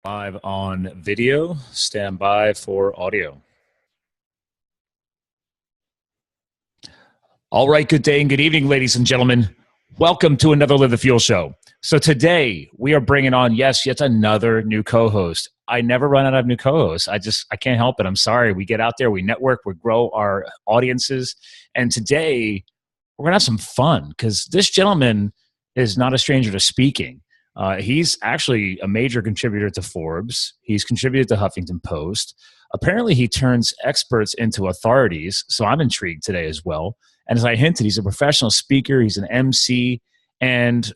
Live on video, stand by for audio. All right, good day and good evening, ladies and gentlemen. Welcome to another Live the Fuel show. So today we are bringing on, yet another new co-host. I never run out of new co-hosts. I can't help it. I'm sorry. We get out there, we network, we grow our audiences. And today we're going to have some fun because this gentleman is not a stranger to speaking. He's actually a major contributor to Forbes. He's contributed to Huffington Post. Apparently, he turns experts into authorities, so I'm intrigued today as well. And as I hinted, he's a professional speaker, he's an MC, and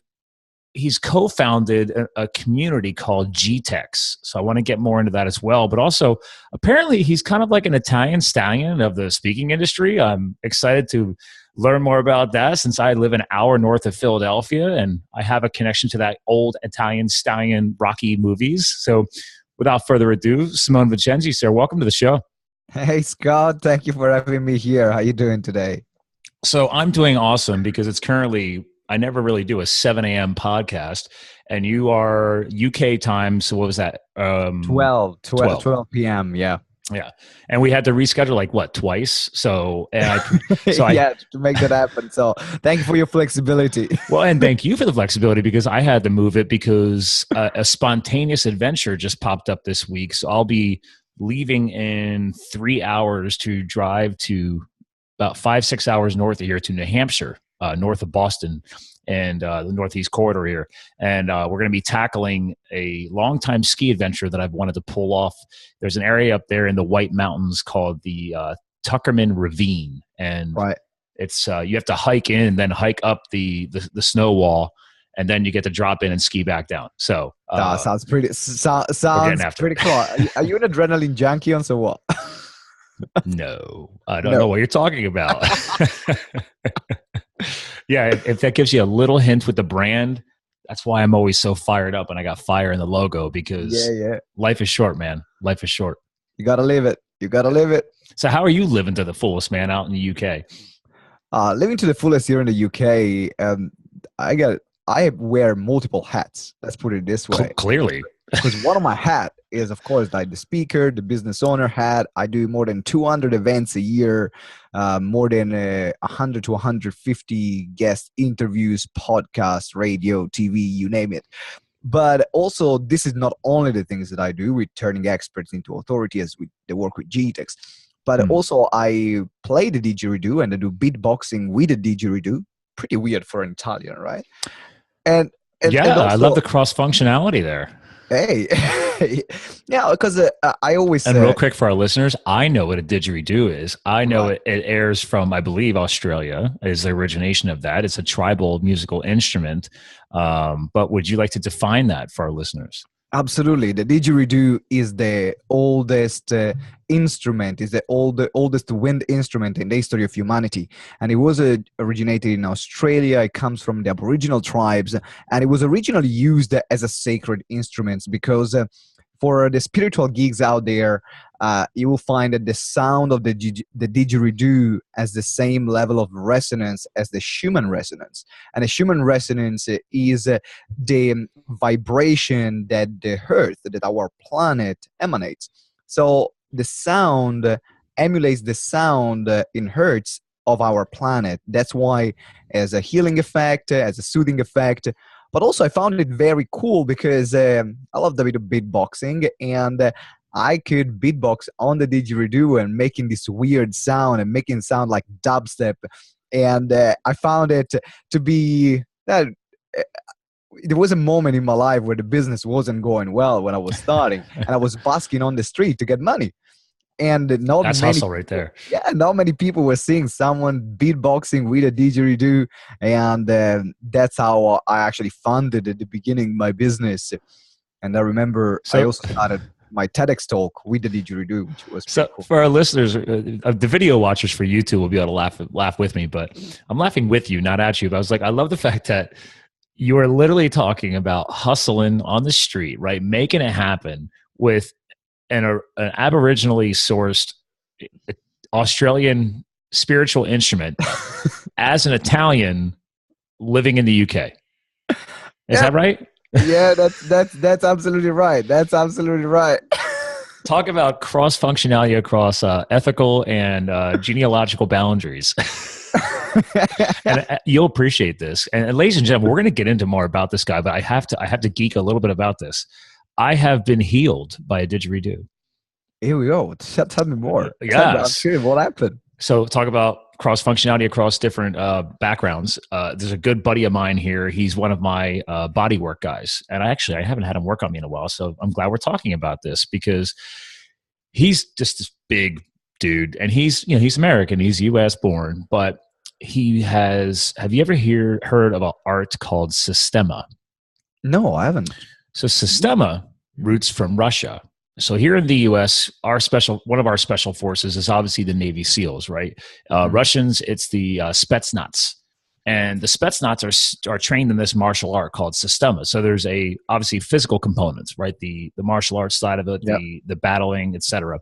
he's co-founded a community called GTeX. So I want to get more into that as well. But also, apparently, he's kind of like an Italian stallion of the speaking industry. I'm excited to learn more about that since I live an hour north of Philadelphia and I have a connection to that old Italian stallion Rocky movies. So without further ado, Simone Vincenzi, sir, welcome to the show. Hey, Scott. Thank you for having me here. How you doing today? So I'm doing awesome because it's currently, I never really do a 7 a.m. podcast and you are UK time. So what was that? 12 p.m. Yeah. Yeah. And we had to reschedule twice. So, yeah, to make that happen. So thank you for your flexibility. Well, and thank you for the flexibility because I had to move it because a spontaneous adventure just popped up this week. So I'll be leaving in 3 hours to drive to about 5-6 hours north of here to New Hampshire, north of Boston and the Northeast corridor here. And we're going to be tackling a long-time ski adventure that I've wanted to pull off. There's an area up there in the White Mountains called the Tuckerman Ravine. And it's you have to hike in and then hike up the snow wall. And then you get to drop in and ski back down. So sounds pretty cool. Are you an adrenaline junkie or so what? No, I don't know what you're talking about. Yeah, if that gives you a little hint with the brand, that's why I'm always so fired up and I got fire in the logo because life is short, man. Life is short. You got to live it. You got to live it. So how are you living to the fullest, man, out in the UK? Living to the fullest here in the UK, I wear multiple hats. Let's put it this way. Clearly. Because one of my hat is, of course, like the speaker, the business owner hat. I do more than 200 events a year, more than 100 to 150 guest interviews, podcasts, radio, TV, you name it. But also, this is not only the things that I do with turning experts into authority as they work with GTeX, but also I play the didgeridoo and I do beatboxing with the didgeridoo. Pretty weird for an Italian, right? And also, I love the cross functionality there. Hey, yeah, because I always and real quick for our listeners, I know what a didgeridoo is. I know it airs from, I believe, Australia is the origination of that. It's a tribal musical instrument. But would you like to define that for our listeners? Absolutely. The didgeridoo is the oldest instrument, is the oldest wind instrument in the history of humanity. And it was originated in Australia. It comes from the Aboriginal tribes. And it was originally used as a sacred instrument because for the spiritual geeks out there, you will find that the sound of the didgeridoo has the same level of resonance as the Schumann resonance. And the Schumann resonance is the vibration that the Earth, that our planet emanates. So the sound emulates the sound in hertz of our planet. That's why as a healing effect, as a soothing effect, but also I found it very cool because I love the bit of beatboxing and I could beatbox on the didgeridoo and making this weird sound and making it sound like dubstep. And I found it to be that there was a moment in my life where the business wasn't going well when I was starting and I was busking on the street to get money. And that's hustle right there. Yeah, not many people were seeing someone beatboxing with a didgeridoo, and that's how I actually funded at the beginning my business. And I remember I also started my TEDx talk with the didgeridoo, which was cool. For our listeners, the video watchers for YouTube will be able to laugh with me, but I'm laughing with you, not at you. But I was like, I love the fact that you are literally talking about hustling on the street, right? Making it happen with an aboriginally sourced Australian spiritual instrument as an Italian living in the UK. Is that right? Yeah, that's absolutely right. That's absolutely right. Talk about cross functionality across ethical and genealogical boundaries. And you'll appreciate this. And ladies and gentlemen, we're going to get into more about this guy, but I have to geek a little bit about this. I have been healed by a didgeridoo. Here we go. Tell me more. I'm Yes. curious what happened. So talk about cross functionality across different backgrounds. There's a good buddy of mine here. He's one of my body work guys, and I haven't had him work on me in a while. So I'm glad we're talking about this because he's just this big dude, and he's American. He's U.S. born, but he has. Have you ever heard of an art called Systema? No, I haven't. So Systema roots from Russia. So here in the U.S., one of our special forces is obviously the Navy SEALs, right? Russians, it's the Spetsnaz, and the Spetsnaz are trained in this martial art called Systema. So there's obviously physical components, right? The martial arts side of it, Yep. the battling, etc.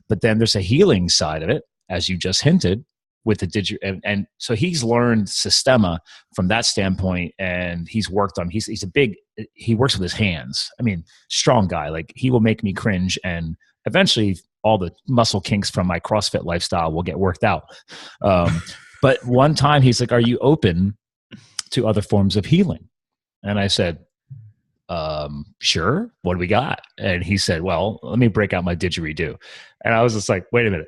But then there's a healing side of it, as you just hinted, with the and so he's learned Systema from that standpoint, and he's worked on. He works with his hands. I mean, strong guy. Like, he will make me cringe, and eventually all the muscle kinks from my CrossFit lifestyle will get worked out. But one time he's like, "Are you open to other forms of healing?" And I said, "Sure. What do we got?" And he said, "Well, let me break out my didgeridoo." And I was just like, "Wait a minute."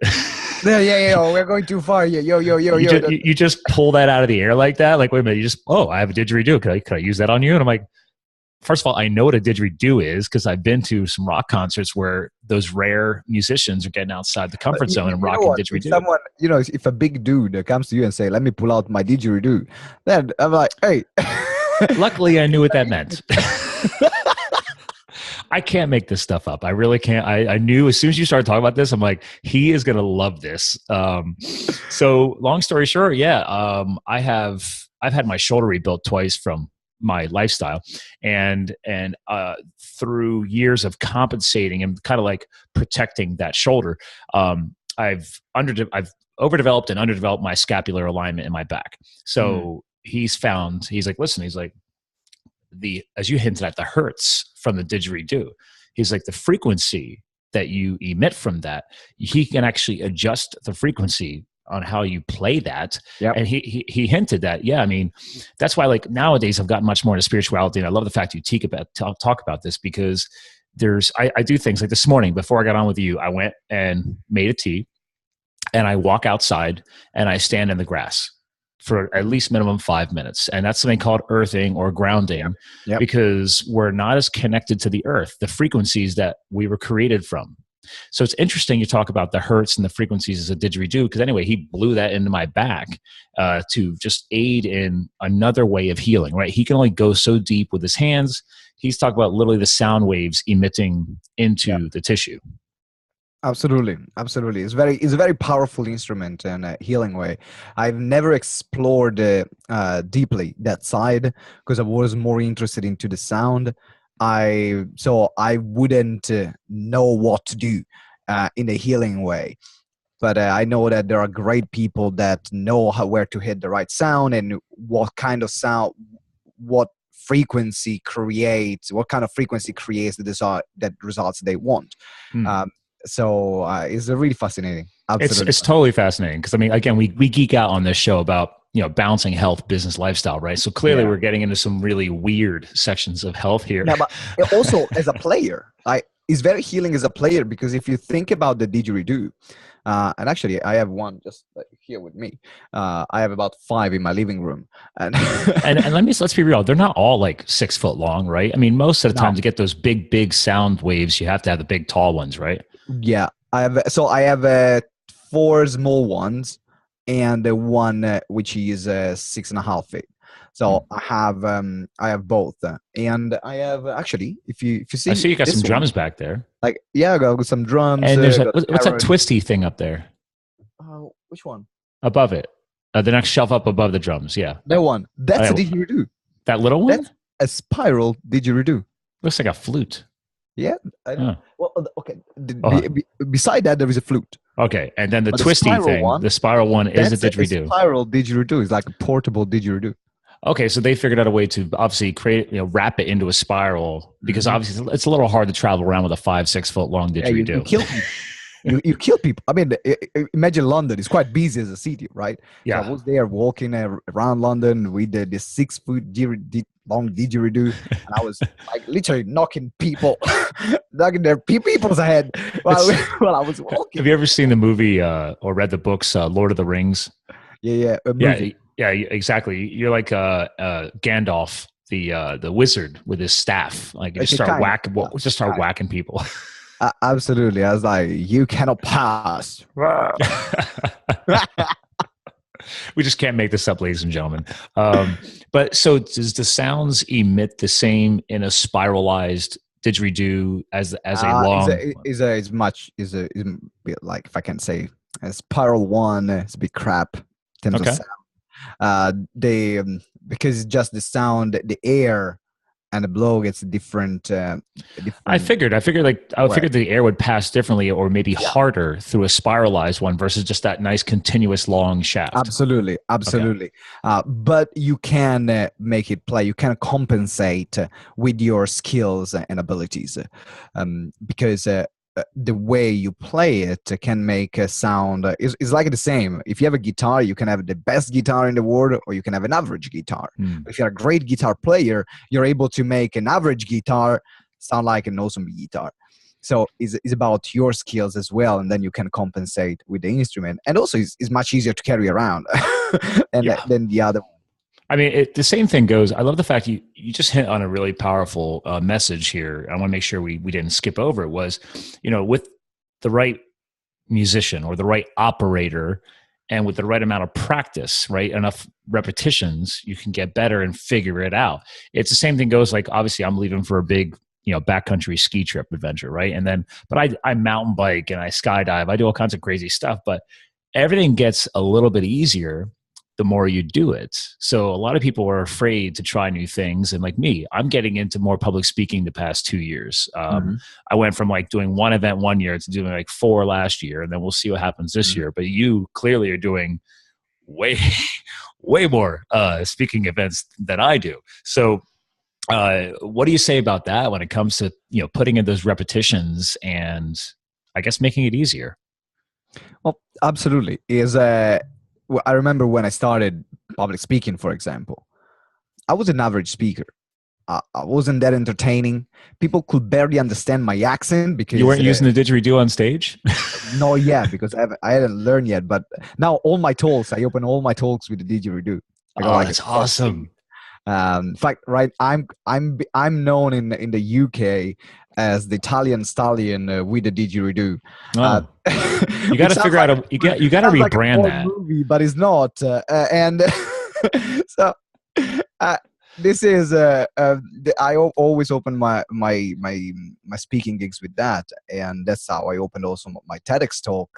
Yeah. We're going too far here. Yo. You just pull that out of the air like that? Like, wait a minute, I have a didgeridoo. Could I use that on you? And I'm like, first of all, I know what a didgeridoo is because I've been to some rock concerts where those rare musicians are getting outside the comfort zone and rocking didgeridoo. If someone, if a big dude comes to you and say, "Let me pull out my didgeridoo," then I'm like, "Hey." Luckily, I knew what that meant. I can't make this stuff up. I really can't. I knew as soon as you started talking about this, I'm like, he is going to love this. So long story short, I've had my shoulder rebuilt twice from my lifestyle, and through years of compensating and kind of like protecting that shoulder, I've overdeveloped and underdeveloped my scapular alignment in my back. So he's like, listen, he's like, as you hinted at, the hertz from the didgeridoo, he's like, the frequency that you emit from that, he can actually adjust the frequency on how you play that. Yep. And he hinted that, I mean, that's why, like, nowadays I've gotten much more into spirituality, and I love the fact you talk about this, because I do things like this morning before I got on with you. I went and made a tea, and I walk outside and I stand in the grass for at least minimum 5 minutes. And that's something called earthing or grounding, because we're not as connected to the earth, the frequencies that we were created from. So it's interesting you talk about the hertz and the frequencies as a didgeridoo, because anyway, he blew that into my back to just aid in another way of healing, right? He can only go so deep with his hands. He's talking about literally the sound waves emitting into the tissue. Absolutely. It's a very powerful instrument in a healing way. I've never explored deeply that side because I was more interested into the sound. So I wouldn't know what to do in a healing way. But I know that there are great people that know where to hit the right sound and what kind of sound, what frequency creates the results they want. So it's really fascinating. Absolutely. It's totally fascinating because, I mean, again, we geek out on this show about, balancing health, business, lifestyle, right? So clearly we're getting into some really weird sections of health here. Yeah, but also as a player, it's very healing as a player, because if you think about the didgeridoo, and actually I have one just here with me. I have about 5 in my living room, and let's be real. They're not all like 6 foot long, right? I mean, most of the time to get those big sound waves, you have to have the big tall ones, right? Yeah, I have 4 small ones and one which is 6.5 feet. So I have both, and I have actually, if you see, I see you got some drums back there. I got some drums. And there's what's that twisty thing up there? Which one? Above it, the next shelf up above the drums. Yeah, that one. That's a didgeridoo. That little one. That's a spiral didgeridoo. Looks like a flute. Yeah. Well, okay. Beside that, there is a flute. Okay, and then the twisty thing, the spiral one is a didgeridoo. A spiral didgeridoo is like a portable didgeridoo. Okay, so they figured out a way to obviously create, wrap it into a spiral because Mhm. obviously it's a little hard to travel around with a 5, 6 foot long Yeah, you didgeridoo. kill people. You kill people. I mean, imagine London. It's quite busy as a city, right? So I Yeah, was there walking around London with the 6 foot long didgeridoo, and I was like literally knocking people, knocking their people's head while it's. while I was walking. Have you ever seen the movie or read the books Lord of the Rings? Yeah, yeah, a Yeah, movie. yeah, exactly. You're like Gandalf, the wizard with his staff. Like you just Okay, start kind of. whacking, Yeah, just start kind. whacking people. Absolutely. I was like, you cannot pass. We just can't make this up, ladies and gentlemen. But so does the sounds emit the same in a spiralized didgeridoo as a long? Is a bit like, if I can say, a spiral one. It's a bit crap in terms of Okay. sound. They because it's just the sound, the air, and the blow gets a I different figured. I way. figured the air would pass differently or maybe Yeah, harder through a spiralized one versus just that nice continuous long shaft. absolutely, Okay. absolutely. But you can make it play. You can compensate with your skills and abilities, because the way you play it can make a sound is like the same. If you have a guitar, you can have the best guitar in the world, or you can have an average guitar. Hmm. If you're a great guitar player, you're able to make an average guitar sound like an awesome guitar. So it's about your skills as well, and then you can compensate with the instrument. And also, it's much easier to carry around Yeah. than the other one. I mean, the same thing goes. I love the fact you just hit on a really powerful message here. I want to make sure we didn't skip over it. Was with the right musician or the right operator, and with the right amount of practice, right, enough repetitions, you can get better and figure it out. It's the same thing goes. Like obviously, I'm leaving for a big backcountry ski trip adventure, right? And then, but I mountain bike and I skydive. I do all kinds of crazy stuff, but everything gets a little bit easier the more you do it. So a lot of people are afraid to try new things. And like me, I'm getting into more public speaking the past 2 years. Mhm. I went from like doing one event one year to doing like four last year. And then we'll see what happens this Mhm. year. But you clearly are doing way, way more speaking events than I do. So what do you say about that when it comes to, putting in those repetitions and I guess making it easier? Well, absolutely. I remember when I started public speaking, for example, I was an average speaker. I wasn't that entertaining. People could barely understand my accent You because weren't using the didgeridoo on stage? no, yeah, because I hadn't learned yet. But now all my talks, I open all my talks with the didgeridoo. I got Oh, like a that's set thing. awesome. In fact, right, I'm known in the UK as the Italian stallion with the didgeridoo, uh, Oh, you got which to sounds figure like out you got to sounds like a rebrand porn that. movie, but it's not. And so uh, this is always open my speaking gigs with that, and that's how I opened also my TEDx talk.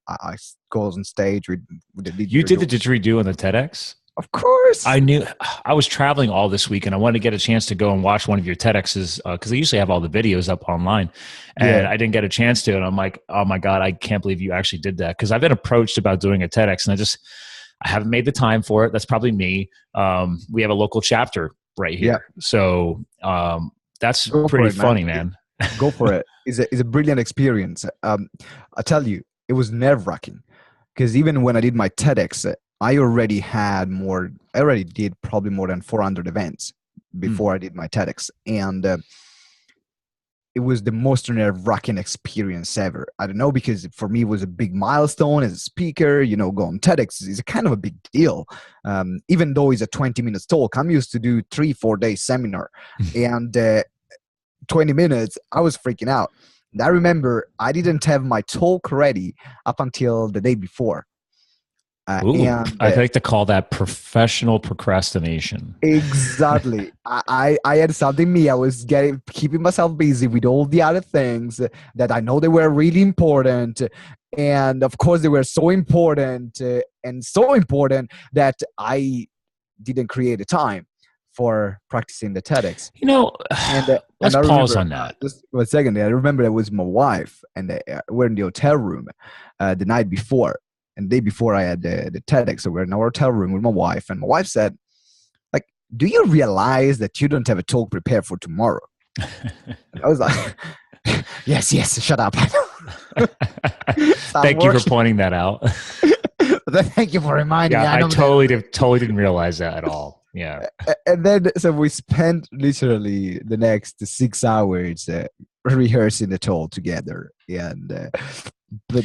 I go on stage with the You did the didgeridoo. didgeridoo on the TEDx? Of course. I knew I was traveling all this week and I wanted to get a chance to go and watch one of your TEDx's because they usually have all the videos up online. Yeah. And I didn't get a chance to. And I'm like, oh my God, I can't believe you actually did that. Because I've been approached about doing a TEDx and I haven't made the time for it. That's probably me. We have a local chapter right Yeah. here. So that's Go for pretty it, man. funny, man. Go for it. It's a brilliant experience. I tell you, it was nerve wracking because even when I did my TEDx, I already did probably more than 400 events Mm. before I did my TEDx, and it was the most nerve-wracking experience ever. I don't know, because for me it was a big milestone as a speaker. Go on TEDx is a kind of a big deal. Even though it's a 20 minutes talk, I'm used to do 3-4 days seminar, and 20 minutes, I was freaking out. And I remember I didn't have my talk ready up until the day before. Ooh, And I like to call that professional procrastination. Exactly. I had something me. I was keeping myself busy with all the other things that I know they were really important. And of course, they were so important and so important that I didn't create a time for practicing the TEDx. And Let's I pause remember on that. just 1 second. I remember it was my wife, and we're in the hotel room the night before, and the day before I had the TEDx. So we're in our hotel room with my wife, and my wife said, do you realize that you don't have a talk prepared for tomorrow? And I was like, yes, shut up. Thank you for pointing that out. Thank you for reminding me. Yeah, I totally didn't realize that at all. Yeah. And then, so we spent literally the next 6 hours rehearsing the talk together. And, but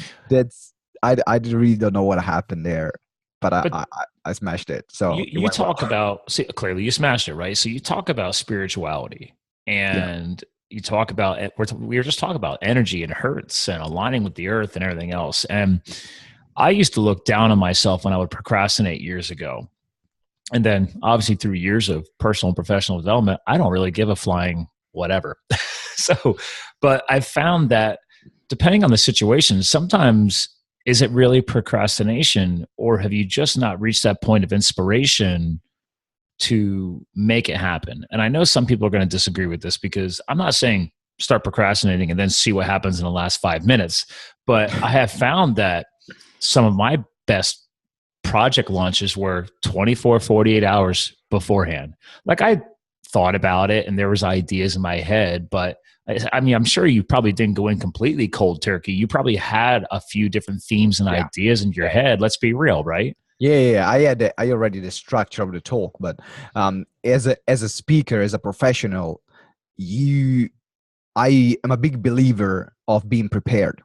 I really don't know what happened there, but I smashed it. So you talk about, see, clearly you smashed it, right? So you talk about spirituality, and you talk about, we were just talking about energy and hertz and aligning with the earth and everything else. And I used to look down on myself when I would procrastinate years ago. And then obviously through years of personal and professional development, I don't really give a flying whatever. But I found that depending on the situation, sometimes is it really procrastination, or have you just not reached that point of inspiration to make it happen? And I know some people are going to disagree with this, because I'm not saying start procrastinating and then see what happens in the last 5 minutes. But I have found that some of my best project launches were 24, 48 hours beforehand. Like, I thought about it and there was ideas in my head, but I mean, I'm sure you probably didn't go in completely cold turkey. You probably had a few different themes and ideas in your head. Let's be real, right? Yeah. I already the structure of the talk, but as a speaker, as a professional, I am a big believer of being prepared.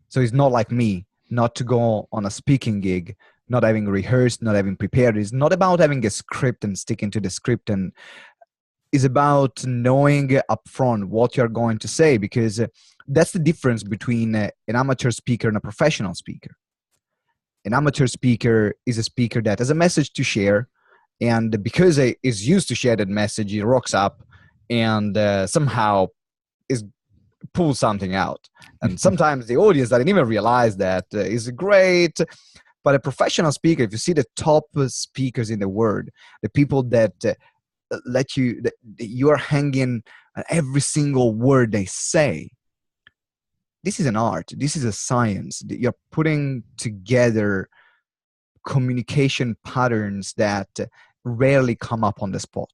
So it's not like me not to go on a speaking gig, not having rehearsed, not having prepared. It's not about having a script and sticking to the script, and it's about knowing upfront what you're going to say, because that's the difference between an amateur speaker and a professional speaker. An amateur speaker is a speaker that has a message to share, and because he is used to share that message, he rocks up and somehow pull something out. And sometimes the audience doesn't even realize that is great. But a professional speaker, if you see the top speakers in the world, the people that that you are hanging on every single word they say, this is an art. This is a science. You're putting together communication patterns that rarely come up on the spot.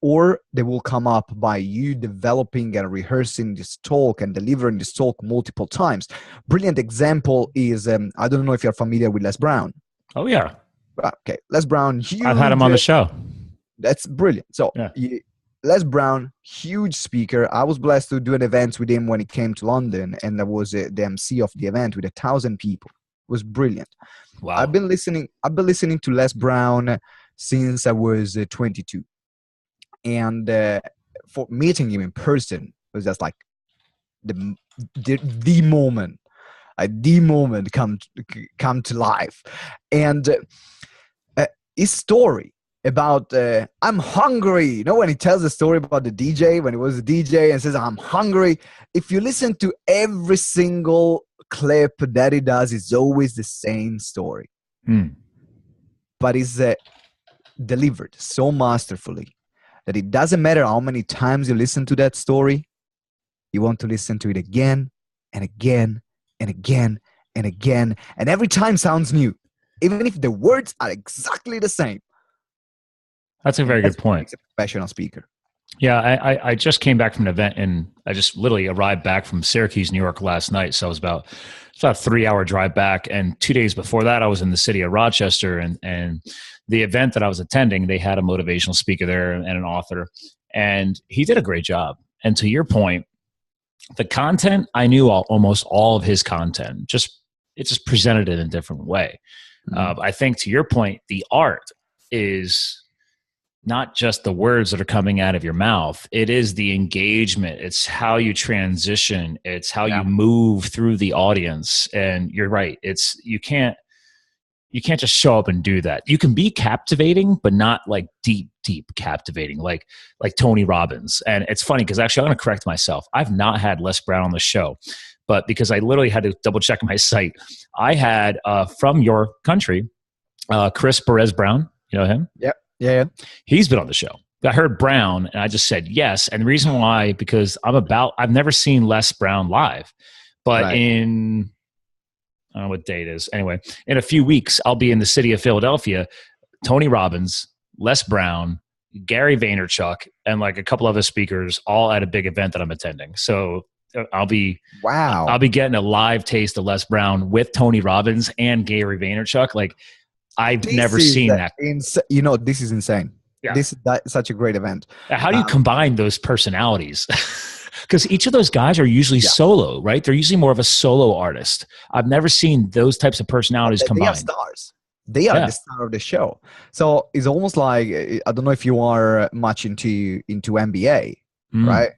Or they will come up by you developing and rehearsing this talk and delivering this talk multiple times. Brilliant example is, I don't know if you're familiar with Les Brown. Oh, yeah. Okay, Les Brown, huge. I've had him on the show. That's brilliant. So Les Brown, huge speaker. I was blessed to do an event with him when he came to London, and I was the MC of the event with 1,000 people. It was brilliant. Wow. I've been listening to Les Brown since I was 22. And for meeting him in person was just like the moment come to life. And his story about I'm hungry, you know, when he tells the story about the DJ, when he was a DJ and says I'm hungry, if you listen to every single clip that he does, it's always the same story. But it's delivered so masterfully that it doesn't matter how many times you listen to that story, you want to listen to it again and again and again and again. And every time sounds new, even if the words are exactly the same. That's a very good point. Makes a professional speaker. Yeah, I just came back from an event, and I just literally arrived back from Syracuse, New York last night. So it was about a 3-hour drive back. And 2 days before that, I was in the city of Rochester, and the event that I was attending, they had a motivational speaker there and an author, and he did a great job. And to your point, the content, I knew almost all of his content, it just presented it in a different way. I think to your point, the art is not just the words that are coming out of your mouth. It is the engagement. It's how you transition. It's how you move through the audience. And you're right. You can't just show up and do that. You can be captivating, but not like deep captivating, like Tony Robbins. And it's funny because actually I'm going to correct myself. I've not had Les Brown on the show, but because I literally had to double check my site, I had from your country, Chris Perez Brown. You know him? Yep. Yeah. He's been on the show. I heard Brown and I just said yes. And the reason why, because I've never seen Les Brown live, but I don't know what day it is. Anyway, in a few weeks, I'll be in the city of Philadelphia. Tony Robbins, Les Brown, Gary Vaynerchuk, and like a couple other speakers all at a big event that I'm attending. So I'll be getting a live taste of Les Brown with Tony Robbins and Gary Vaynerchuk. Like I've never seen that. This is insane. Yeah. This is such a great event. How do you combine those personalities? Because each of those guys are usually solo, right? They're usually more of a solo artist. I've never seen those types of personalities combined. They are stars. They are the star of the show. So it's almost like, I don't know if you are much into NBA, right?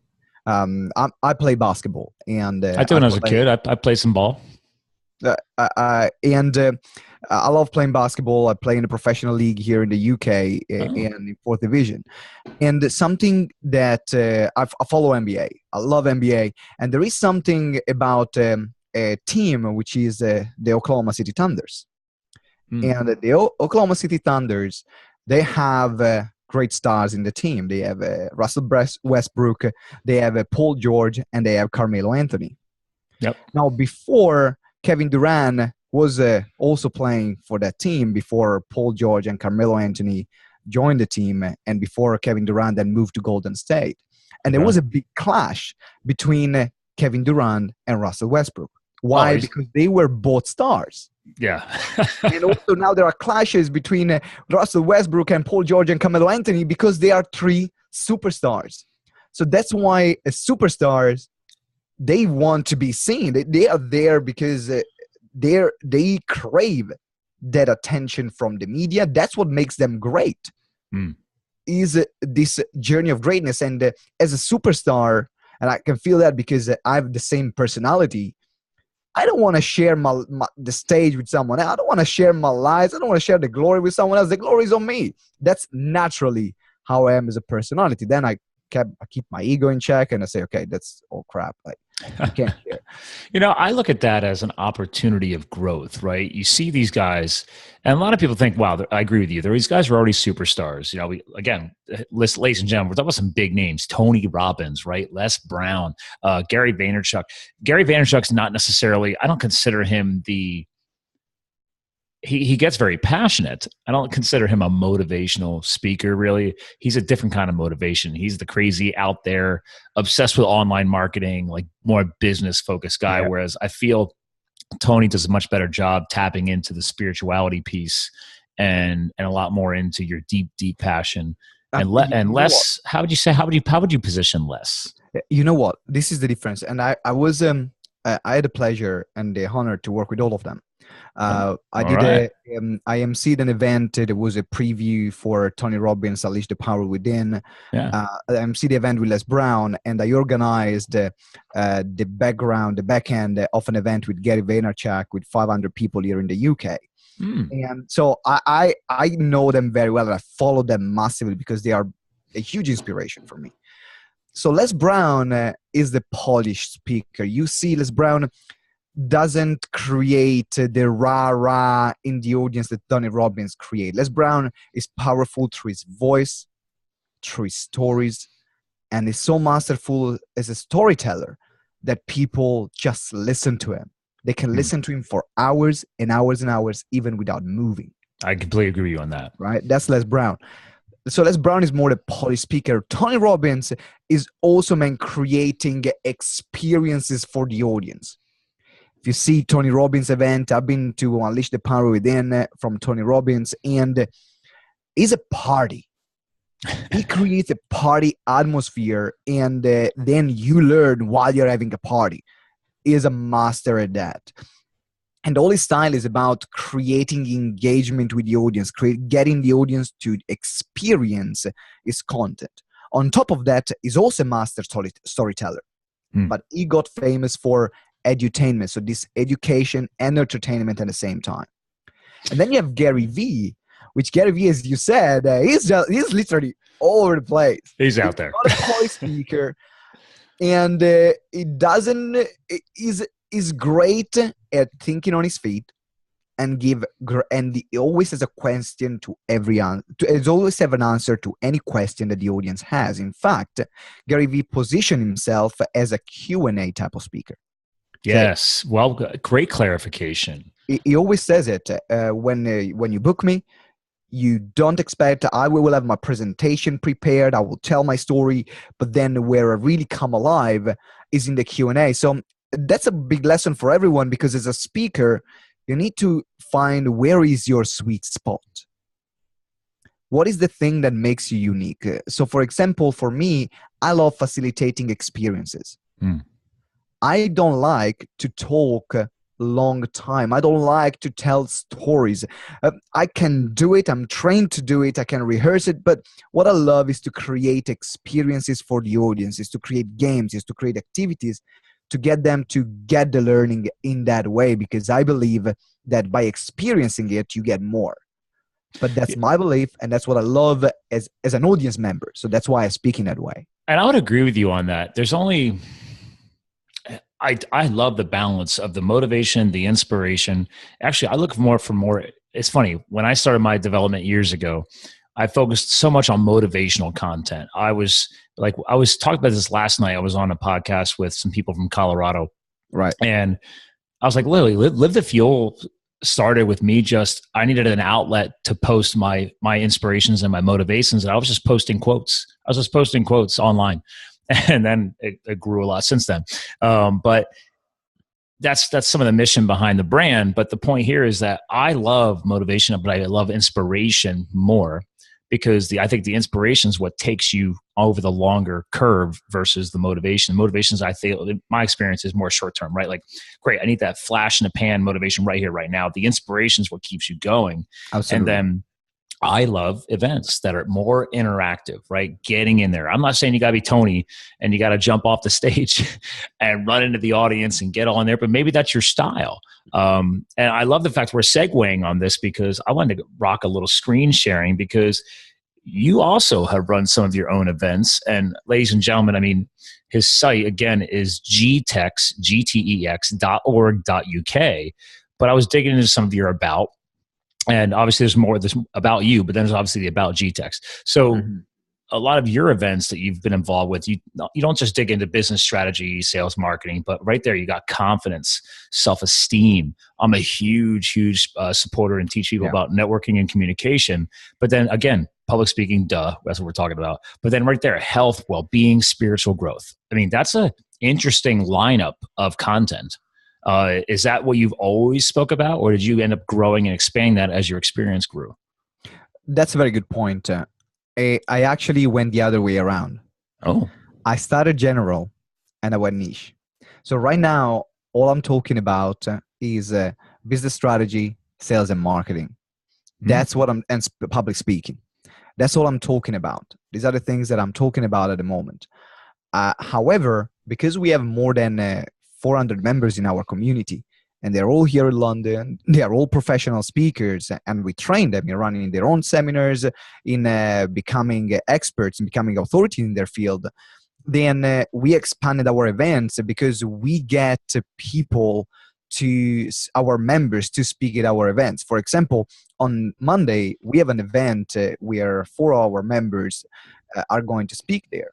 I play basketball, and I did when I was a kid. I played some ball. I love playing basketball. I play in a professional league here in the UK and in fourth division. And something that I follow NBA. I love NBA. And there is something about a team, which is the Oklahoma City Thunders. And the Oklahoma City Thunders, they have great stars in the team. They have Russell Westbrook, they have Paul George, and they have Carmelo Anthony. Yep. Now, before Kevin Durant was also playing for that team, before Paul George and Carmelo Anthony joined the team, and before Kevin Durant then moved to Golden State. And there was a big clash between Kevin Durant and Russell Westbrook. Why? Because they were both stars. Yeah. And also now there are clashes between Russell Westbrook and Paul George and Carmelo Anthony because they are three superstars. So that's why superstars, they want to be seen. They are there because they crave that attention from the media. That's what makes them great. Is this journey of greatness. And as a superstar, and I can feel that because I have the same personality, I don't want to share the stage with someone else. I don't want to share my lies. I don't want to share the glory with someone else. The glory is on me. That's naturally how I am as a personality. Then I keep my ego in check and I say, okay, that's all crap. Like, I can't share. I look at that as an opportunity of growth, right? You see these guys, and a lot of people think, wow, I agree with you. These guys are already superstars. Ladies and gentlemen, we're talking about some big names. Tony Robbins, right? Les Brown, Gary Vaynerchuk. Gary Vaynerchuk's not necessarily, I don't consider him he gets very passionate. I don't consider him a motivational speaker, really. He's a different kind of motivation. He's the crazy out there, obsessed with online marketing, like more business-focused guy, whereas I feel Tony does a much better job tapping into the spirituality piece and a lot more into your deep, deep passion. And Les, how would you position Les? You know what? This is the difference. And I had the pleasure and the honor to work with all of them. I emceed an event. There was a preview for Tony Robbins' Unleash the Power Within. I emceed the event with Les Brown, and I organized the back end of an event with Gary Vaynerchuk with 500 people here in the UK. And so I know them very well, and I follow them massively because they are a huge inspiration for me. So Les Brown is the polished speaker. You see, Les Brown doesn't create the rah-rah in the audience that Tony Robbins create. Les Brown is powerful through his voice, through his stories, and is so masterful as a storyteller that people just listen to him. They can listen to him for hours and hours and hours, even without moving. I completely agree with you on that. Right? That's Les Brown. So Les Brown is more the polished speaker. Tony Robbins is also creating experiences for the audience. If you see Tony Robbins event, I've been to Unleash the Power Within from Tony Robbins, and it's a party. He creates a party atmosphere, and then you learn while you're having a party. He is a master at that. And all his style is about creating engagement with the audience, getting the audience to experience his content. On top of that, he's also a master storyteller. But he got famous for edutainment, so this education and entertainment at the same time. And then you have Gary V, which Gary V, as you said, he's literally all over the place. He's out there. Not a polished speaker, and is great at thinking on his feet and he always has a question to he always have an answer to any question that the audience has. In fact, Gary V positioned himself as a Q&A type of speaker. Yes. Well, great clarification. He always says it when you book me, you don't expect I will have my presentation prepared, I will tell my story, but then where I really come alive is in the Q&A. So that's a big lesson for everyone, because as a speaker, you need to find where is your sweet spot. What is the thing that makes you unique? So for example, for me, I love facilitating experiences. I don't like to talk long time. I don't like to tell stories. I can do it. I'm trained to do it. I can rehearse it. But what I love is to create experiences for the audience, is to create games, is to create activities to get them to get the learning in that way, because I believe that by experiencing it, you get more. But that's my belief, and that's what I love as an audience member. So that's why I speak in that way. And I would agree with you on that. There's only... I love the balance of the motivation, the inspiration. Actually, I look for more. It's funny. When I started my development years ago, I focused so much on motivational content. I was talking about this last night. I was on a podcast with some people from Colorado. Right. And I was like, literally, Live the Fuel started with me I needed an outlet to post my inspirations and my motivations. And I was just posting quotes. I was just posting quotes online. And then it grew a lot since then. But that's some of the mission behind the brand. But the point here is that I love motivation, but I love inspiration more, because I think the inspiration is what takes you over the longer curve versus the motivation. Motivations, I feel, in my experience, is more short term, right? Like, great, I need that flash in the pan motivation right here, right now. The inspiration is what keeps you going. Absolutely. And then I love events that are more interactive, right? Getting in there. I'm not saying you got to be Tony and you got to jump off the stage and run into the audience and get on there, but maybe that's your style. And I love the fact we're segueing on this, because I wanted to rock a little screen sharing, because you also have run some of your own events. And ladies and gentlemen, I mean, his site again is GTeX, GTEX.org.uk. But I was digging into some of your about. And obviously there's more about you, but then there's obviously the about GTeX. So a lot of your events that you've been involved with, you don't just dig into business strategy, sales, marketing, but right there you got confidence, self-esteem. I'm a huge supporter and teach people about networking and communication. But then again, public speaking, that's what we're talking about. But then right there, health, well-being, spiritual growth. I mean, that's a interesting lineup of content. Is that what you've always spoke about, or did you end up growing and expanding that as your experience grew? That's a very good point. I actually went the other way around. Oh. I started general and I went niche. So right now, all I'm talking about is business strategy, sales, and marketing. That's what and public speaking. That's all I'm talking about. These are the things that I'm talking about at the moment. However, because we have more than 400 members in our community, and they're all here in London, they are all professional speakers, and we train them in running their own seminars, in becoming experts, and becoming authority in their field. Then we expanded our events because we get people our members to speak at our events. For example, on Monday, we have an event where 4 of our members are going to speak there.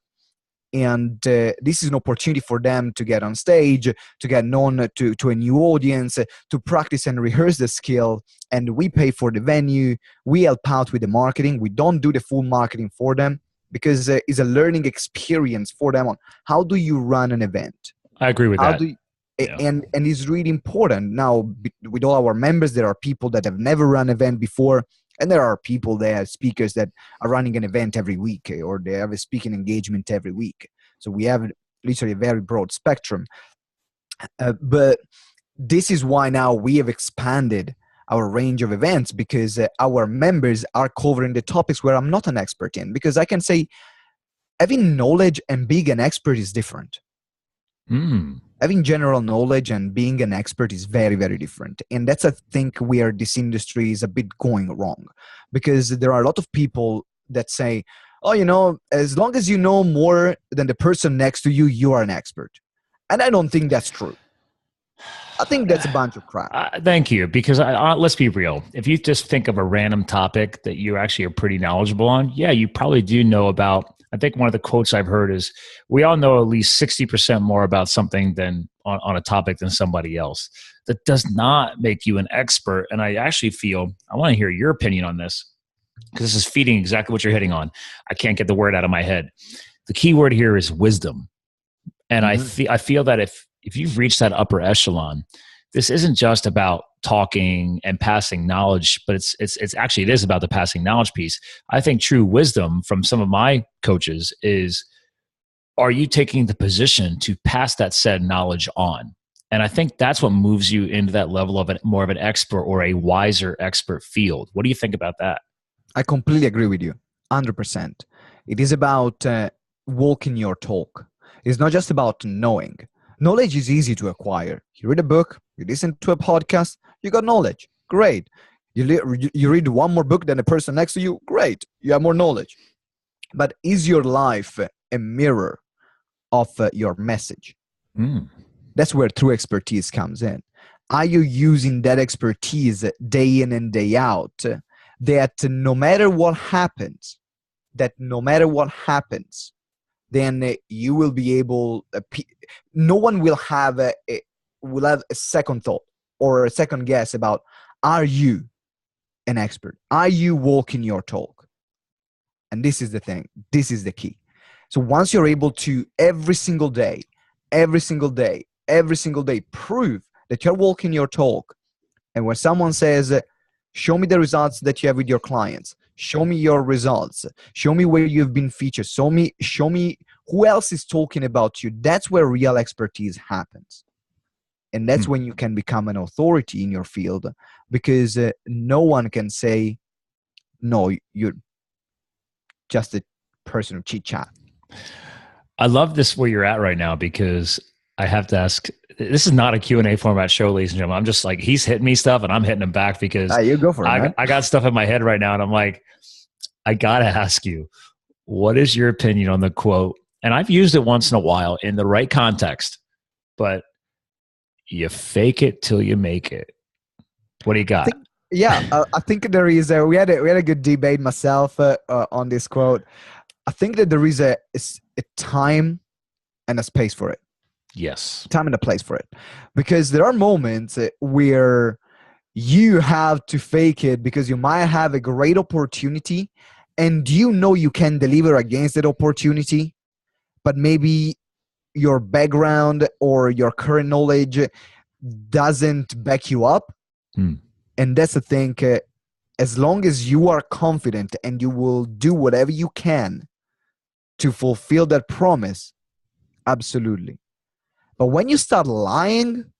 And this is an opportunity for them to get on stage, to get known to a new audience, to practice and rehearse the skill. And we pay for the venue. We help out with the marketing. We don't do the full marketing for them, because it's a learning experience for them on how do you run an event. I agree with that. And it's really important. Now, with all our members, there are people that have never run an event before. And there are people there, speakers that are running an event every week, or they have a speaking engagement every week. So we have literally a very broad spectrum. But this is why now we have expanded our range of events, because our members are covering the topics where I'm not an expert in. Because I can say having knowledge and being an expert is different. Having general knowledge and being an expert is very, very different. And that's, I think, where this industry is a bit going wrong, because there are a lot of people that say, oh, as long as you know more than the person next to you, you are an expert. And I don't think that's true. I think that's a bunch of crap. Thank you. Because let's be real. If you just think of a random topic that you actually are pretty knowledgeable on, yeah, you probably do know about. I think one of the quotes I've heard is, we all know at least 60% more about something than on a topic than somebody else. That does not make you an expert. And I actually feel, I want to hear your opinion on this. because this is feeding exactly what you're hitting on. I can't get the word out of my head. The key word here is wisdom. And I feel that if you've reached that upper echelon, this isn't just about talking and passing knowledge, but it's actually, it is about the passing knowledge piece. I think true wisdom from some of my coaches is, are you taking the position to pass that said knowledge on? And I think that's what moves you into that level of more of an expert or a wiser expert field. What do you think about that? I completely agree with you, 100%. It is about walking your talk. It's not just about knowing. Knowledge is easy to acquire. You read a book, you listen to a podcast, you got knowledge. Great. You read one more book than the person next to you. Great. You have more knowledge. But is your life a mirror of your message? That's where true expertise comes in. Are you using that expertise day in and day out, that no matter what happens, then you will be able, no one will have a second thought or a second guess about, are you an expert? Are you walking your talk? And this is the thing. This is the key. So once you're able to every single day, prove that you're walking your talk, and when someone says, show me the results that you have with your clients, show me your results, show me where you've been featured, show me who else is talking about you, that's where real expertise happens. And that's when you can become an authority in your field, because no one can say, no, you're just a person who chit chat. I love this where you're at right now, because I have to ask, this is not a Q&A format show, ladies and gentlemen. I'm just like, he's hitting me stuff and I'm hitting him back, because you go for it, man. I got stuff in my head right now and I'm like, I got to ask you, what is your opinion on the quote? And I've used it once in a while in the right context, but you fake it till you make it. What do you got? I think there is we had a good debate myself on this quote. I think that there is a time and a space for it. Yes. Time and a place for it. Because there are moments where you have to fake it because you might have a great opportunity and you know you can deliver against that opportunity, but maybe your background or your current knowledge doesn't back you up. And that's the thing. As long as you are confident and you will do whatever you can to fulfill that promise, absolutely. But when you start lying,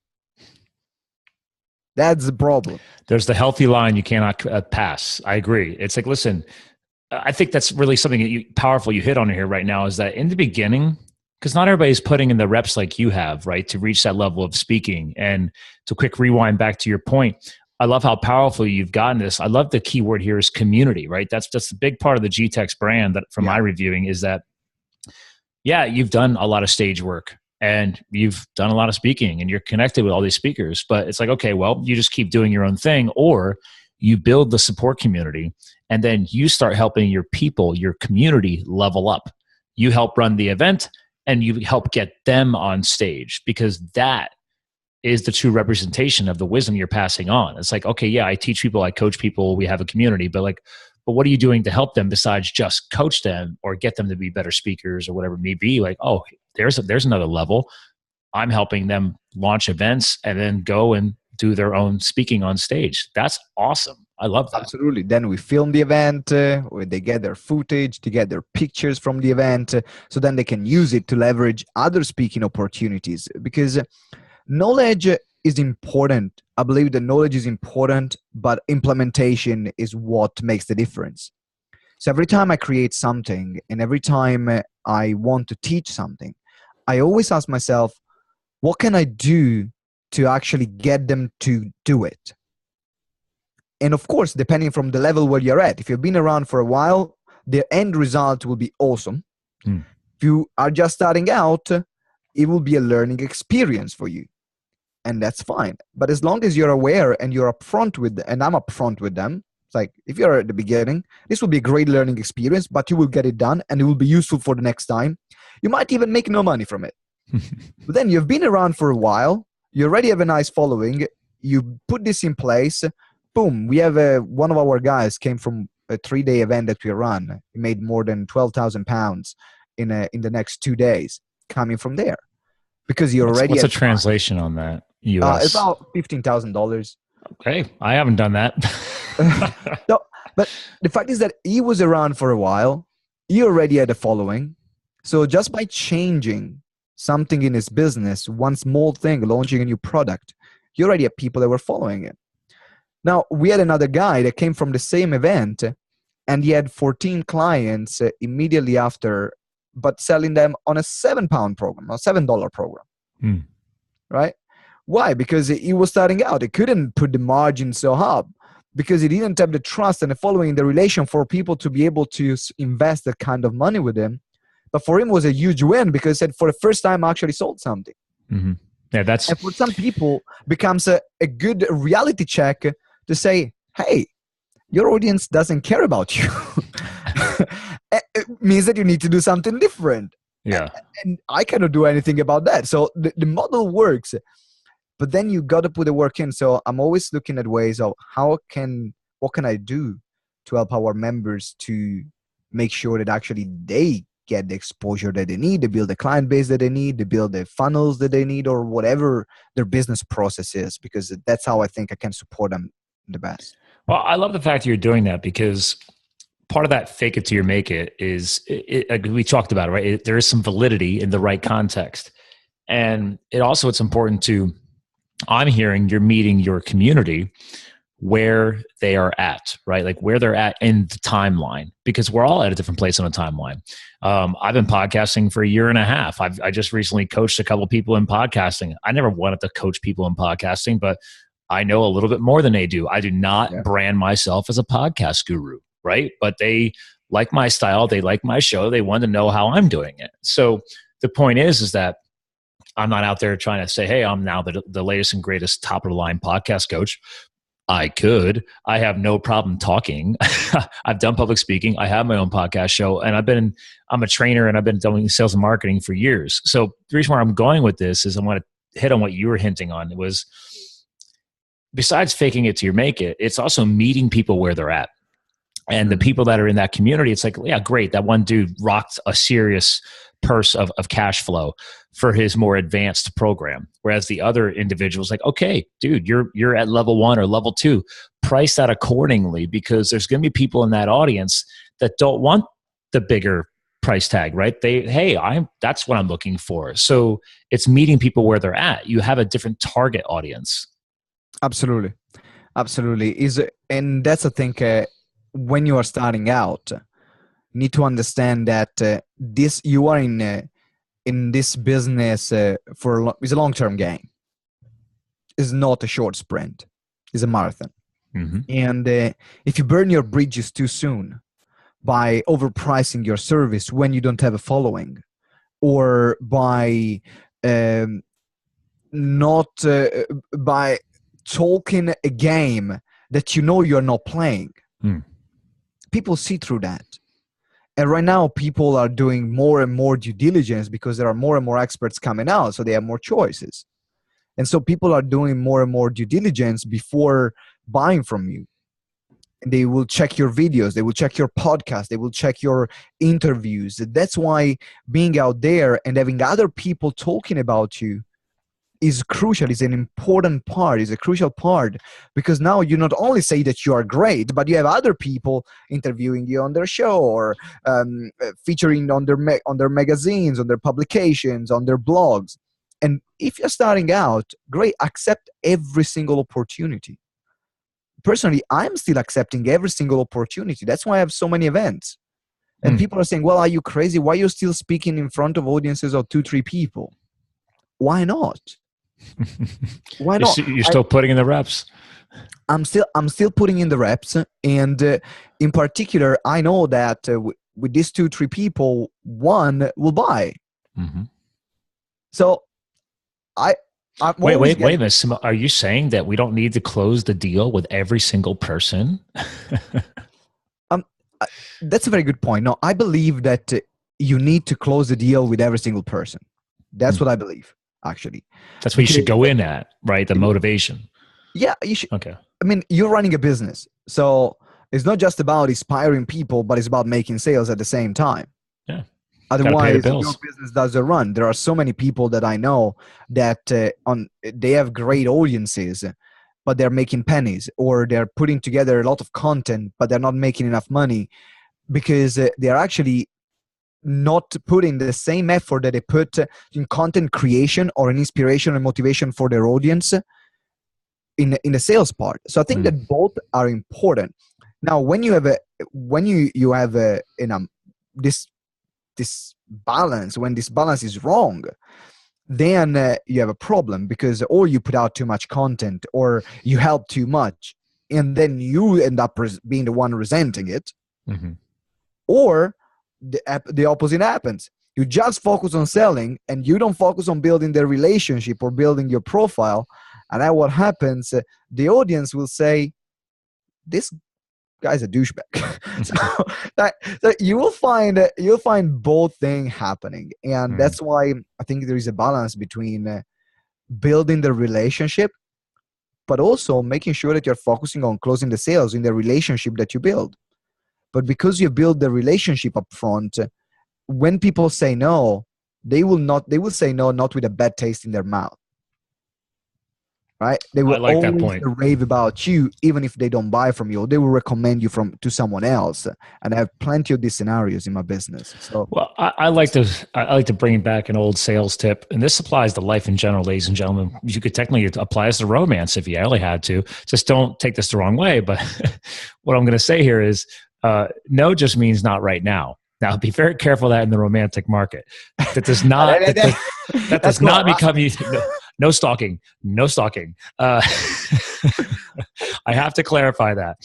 that's the problem. There's the healthy line you cannot pass. I agree. It's like, listen, I think that's really something that powerful you hit on here right now, is that in the beginning, because not everybody's putting in the reps like you have, right, to reach that level of speaking. And to quick rewind back to your point, I love how powerful you've gotten this. I love the key word here is community, right? That's just a big part of the GTeX brand that from my reviewing is that, you've done a lot of stage work and you've done a lot of speaking and you're connected with all these speakers, but it's like, okay, well, you just keep doing your own thing, or you build the support community and then you start helping your people, your community level up. You help run the event and you help get them on stage, because that is the true representation of the wisdom you're passing on. It's like, okay, I teach people, I coach people, we have a community, but what are you doing to help them besides just coach them or get them to be better speakers or whatever it may be? Like, oh, there's another level. I'm helping them launch events and then go and do their own speaking on stage. That's awesome. I love that. Absolutely. Then we film the event, where they get their footage, to get their pictures from the event, so then they can use it to leverage other speaking opportunities. Because knowledge is important. I believe that knowledge is important, but implementation is what makes the difference. So every time I create something and every time I want to teach something, I always ask myself, what can I do to actually get them to do it? And of course, depending from the level where you're at, if you've been around for a while, the end result will be awesome. If you are just starting out, it will be a learning experience for you. And that's fine. But as long as you're aware and you're upfront with, and I'm upfront with them, it's like, if you're at the beginning, this will be a great learning experience, but you will get it done and it will be useful for the next time. You might even make no money from it. But then you've been around for a while, you already have a nice following, you put this in place, boom, we have one of our guys came from a 3-day event that we run, we made more than £12,000 in the next 2 days coming from there, because you already What's a had translation on that? US. about $15,000. Okay, I haven't done that. No, but the fact is that he was around for a while. He already had a following. So just by changing something in his business, one small thing, launching a new product, he already had people that were following it. Now, we had another guy that came from the same event, and he had 14 clients immediately after, but selling them on a £7 program, a $7 program, right? Why? Because he was starting out. He couldn't put the margin so up because he didn't have the trust and the following, the relation for people to be able to invest that kind of money with him. But for him, it was a huge win because he said, for the first time, I actually sold something. Mm-hmm. Yeah, and for some people, becomes a good reality check to say, hey, your audience doesn't care about you. It means that you need to do something different. Yeah. And I cannot do anything about that. So the model works, but then you got to put the work in. So I'm always looking at ways of what can I do to help our members to make sure that actually they get the exposure that they need, to build the client base that they need, to build the funnels that they need, or whatever their business process is, because that's how I think I can support them the best. Well, I love the fact that you're doing that, because part of that fake it till you make it is, like we talked about it, right? There is some validity in the right context. And it's important to, I'm hearing you're meeting your community where they are at, right? Like where they're at in the timeline, because we're all at a different place on a timeline. I've been podcasting for 1.5 years. I just recently coached a couple of people in podcasting. I never wanted to coach people in podcasting, but I know a little bit more than they do. I do not brand myself as a podcast guru, right? But they like my style. They like my show. They want to know how I'm doing it. So the point is that I'm not out there trying to say, hey, I'm now the latest and greatest top of the line podcast coach. I have no problem talking. I've done public speaking. I have my own podcast show, and I'm a trainer, and I've been doing sales and marketing for years. So the reason where I'm going with this is I want to hit on what you were hinting on. It was, besides faking it till you make it, it's also meeting people where they're at. And the people that are in that community, it's like, yeah, great. That one dude rocked a serious purse of cash flow for his more advanced program. Whereas the other individual's like, okay, dude, you're at level 1 or level 2. Price that accordingly, because there's going to be people in that audience that don't want the bigger price tag, right? That's what I'm looking for. So it's meeting people where they're at. You have a different target audience. Absolutely. And that's the thing. When you are starting out, you need to understand that you are in this business it's a long-term game. It's not a short sprint. It's a marathon. Mm-hmm. And if you burn your bridges too soon by overpricing your service when you don't have a following, or by by talking a game that you know you're not playing, people see through that. And right now, people are doing more and more due diligence because there are more and more experts coming out, so they have more choices. And so people are doing more and more due diligence before buying from you. And they will check your videos, they will check your podcast, they will check your interviews. That's why being out there and having other people talking about you is crucial, is an important part, is a crucial part, because now you not only say that you are great, but you have other people interviewing you on their show, or featuring on their magazines, on their publications, on their blogs. And if you're starting out, great, accept every single opportunity. Personally, I'm still accepting every single opportunity. That's why I have so many events. And people are saying, well, are you crazy? Why are you still speaking in front of audiences of 2-3 people? Why not? Why not? You're still putting in the reps. I'm still putting in the reps, and in particular, I know that with these 2-3 people, one will buy. Mm-hmm. So wait a minute. Are you saying that we don't need to close the deal with every single person? That's a very good point. No, I believe that you need to close the deal with every single person. That's what I believe. Actually, that's what you should go in at, right? The motivation. Yeah, you should. Okay. I mean, you're running a business, so It's not just about inspiring people, but it's about making sales at the same time. Yeah. Got to pay the Otherwise, your bills. business doesn't run. There are so many people that I know that they have great audiences, but they're making pennies, or they're putting together a lot of content, but they're not making enough money because they're actually not putting the same effort that they put in content creation or in inspiration and motivation for their audience in the sales part. So I think that both are important. Now, when you have this balance, when this balance is wrong, then you have a problem, because or you put out too much content, or you help too much, and then you end up being the one resenting it. Mm-hmm. Or the opposite happens. You just focus on selling and you don't focus on building the relationship or building your profile. And then what happens, the audience will say, this guy's a douchebag. so you'll find both things happening. And that's why I think there is a balance between building the relationship, but also making sure that you're focusing on closing the sales in the relationship that you build. But because you build the relationship up front, when people say no, they will say no, not with a bad taste in their mouth. Right? They will I like that always point. rave about you, even if they don't buy from you. They will recommend you to someone else. And I have plenty of these scenarios in my business. So, well, I like to bring back an old sales tip, and this applies to life in general, ladies and gentlemen. You could technically apply this to romance if you really had to. Just don't take this the wrong way. But what I'm going to say here is, no just means not right now. Now, be very careful of that in the romantic market. That does not that does not become you. No stalking. No stalking. I have to clarify that.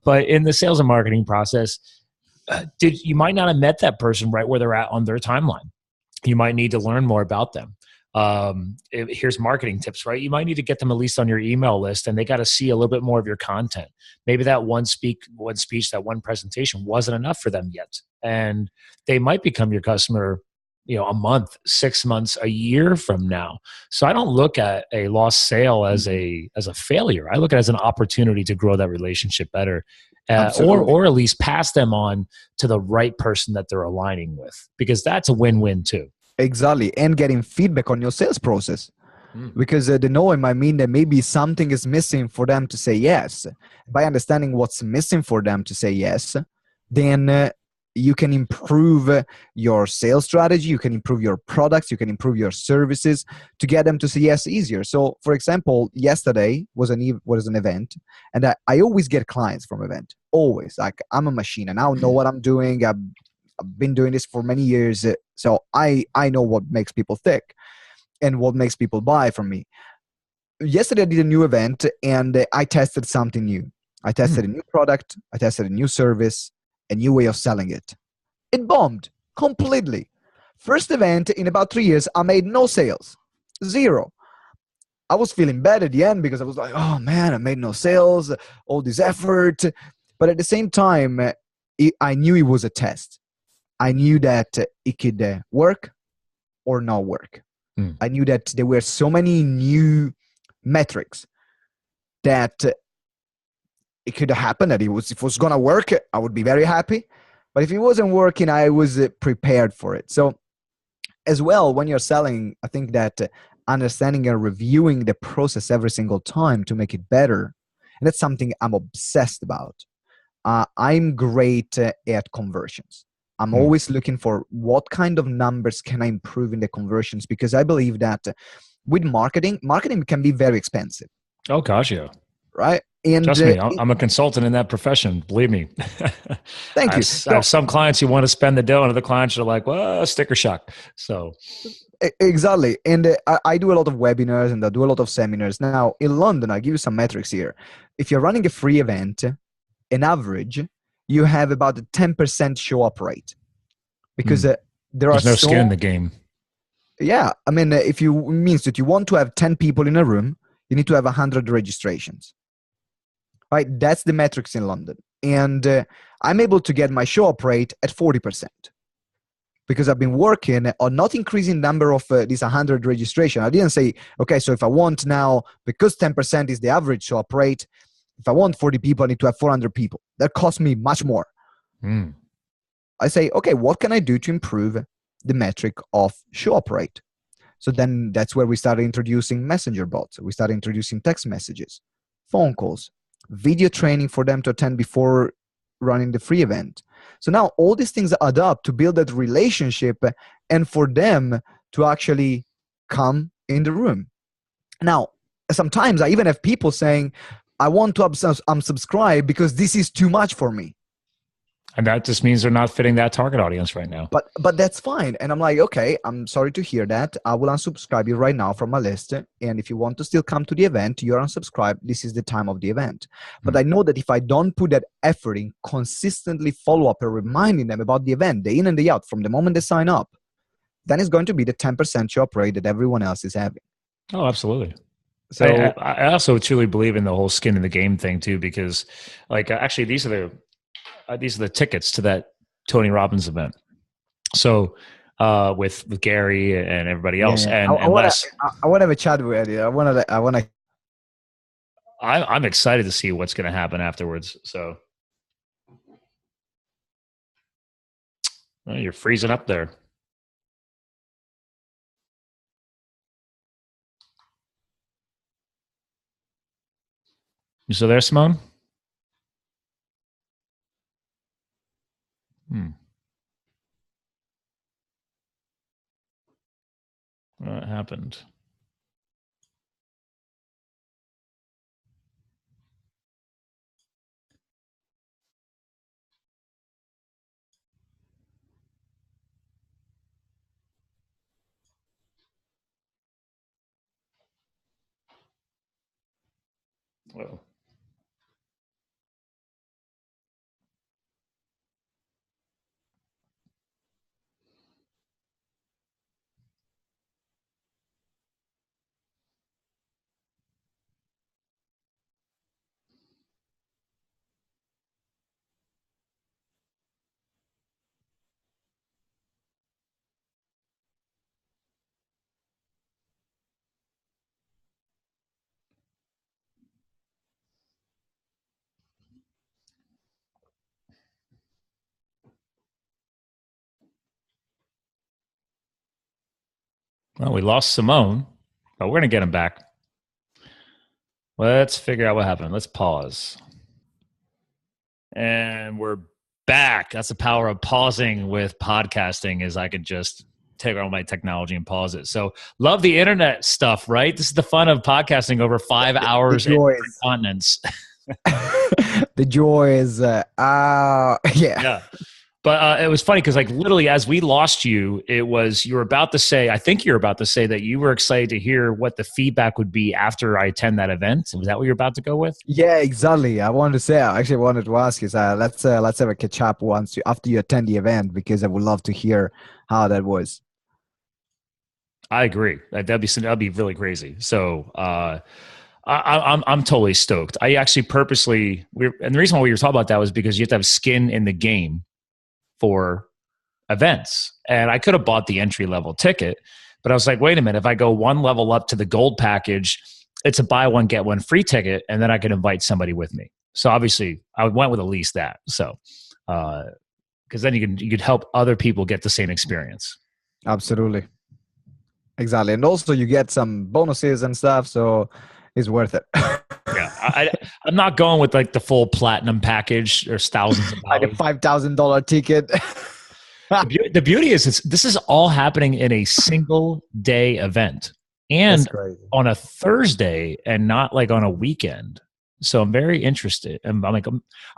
But in the sales and marketing process, you might not have met that person right where they're at on their timeline. You might need to learn more about them. Here's marketing tips, right? You might need to get them at least on your email list, and they got to see a little bit more of your content. Maybe that one speech, that one presentation wasn't enough for them yet, and they might become your customer, a month, 6 months, a year from now. So I don't look at a lost sale as a failure. I look at it as an opportunity to grow that relationship better, or at least pass them on to the right person that they're aligning with, because that's a win-win too. Exactly. And getting feedback on your sales process. Because the no might mean that maybe something is missing for them to say yes. By understanding what's missing for them to say yes, then you can improve your sales strategy, you can improve your products, you can improve your services to get them to say yes easier. So, for example, yesterday was an event, and I always get clients from event. Always. Like, I'm a machine, and I know what I'm doing. I've been doing this for many years, so I know what makes people tick and what makes people buy from me. Yesterday I did a new event, and I tested something new. I tested a new product, I tested a new service, a new way of selling it. It bombed completely. First event in about 3 years, I made no sales. Zero. I was feeling bad at the end because I was like, oh man, I made no sales, all this effort. But at the same time, I knew it was a test. I knew that it could work or not work. I knew that there were so many new metrics that it could happen that if it was going to work, I would be very happy. But if it wasn't working, I was prepared for it. So as well, when you're selling, I think that understanding and reviewing the process every single time to make it better, and that's something I'm obsessed about. I'm great at conversions. I'm always looking for what kind of numbers can I improve in the conversions, because I believe that with marketing can be very expensive. Oh gosh, yeah. Right? And trust me, I'm a consultant in that profession. Believe me. Thank you. I have some clients who want to spend the dough, and other clients are like, well, sticker shock. So exactly. And I do a lot of webinars and I do a lot of seminars. Now in London, I'll give you some metrics here. If you're running a free event, an average, you have about a 10% show up rate, because there's no skin in the game. Yeah. I mean, if you means that you want to have 10 people in a room, you need to have 100 registrations. Right? That's the metrics in London. And I'm able to get my show up rate at 40%, because I've been working on not increasing number of these 100 registration. I didn't say, okay, so if I want now, because 10% is the average show up rate, If I want 40 people, I need to have 400 people. That costs me much more. Mm. I say, okay, what can I do to improve the metric of show up rate? So then that's where we started introducing messenger bots. We started introducing text messages, phone calls, video training for them to attend before running the free event. So now all these things add up to build that relationship and for them to actually come in the room. Now, sometimes I even have people saying, I want to unsubscribe because this is too much for me. And that just means they're not fitting that target audience right now. But that's fine. And I'm like, okay, I'm sorry to hear that. I will unsubscribe you right now from my list. And if you want to still come to the event, you're unsubscribed. This is the time of the event. But I know that if I don't put that effort in, consistently follow up and reminding them about the event day in and day out from the moment they sign up, then it's going to be the 10% show up rate that everyone else is having. Oh, absolutely. So I also truly believe in the whole skin in the game thing too, because like actually these are the tickets to that Tony Robbins event. So with Gary and everybody else, yeah. and I want Les, to have a chat with you. I want to. I'm excited to see what's going to happen afterwards. So you're freezing up there. You still there, Simone? What happened? Well, we lost Simone, but we're going to get him back. Let's figure out what happened. Let's pause. And we're back. That's the power of pausing with podcasting, is I can just take all my technology and pause it. So love the internet stuff, right? This is the fun of podcasting over 5 hours in different continents. The joy is, Yeah. But it was funny because like literally as we lost you, you were about to say that you were excited to hear what the feedback would be after I attend that event. Was that what you're about to go with? Yeah, exactly. I wanted to ask you, let's have a catch up after you attend the event, because I would love to hear how that was. I agree. That'd be really crazy. So I'm totally stoked. I actually and the reason why we were talking about that was because you have to have skin in the game for events. And I could have bought the entry level ticket, but I was like, wait a minute, if I go one level up to the gold package, it's a buy one, get one free ticket. And then I can invite somebody with me. So obviously I went with at least that. So, cause then you could help other people get the same experience. Absolutely. Exactly. And also you get some bonuses and stuff. So it's worth it. Yeah, I'm not going with like the full platinum package or thousands of dollars. Like a $5,000 ticket. The beauty is this is all happening in a single day event and on a Thursday and not like on a weekend. So I'm very interested. I'm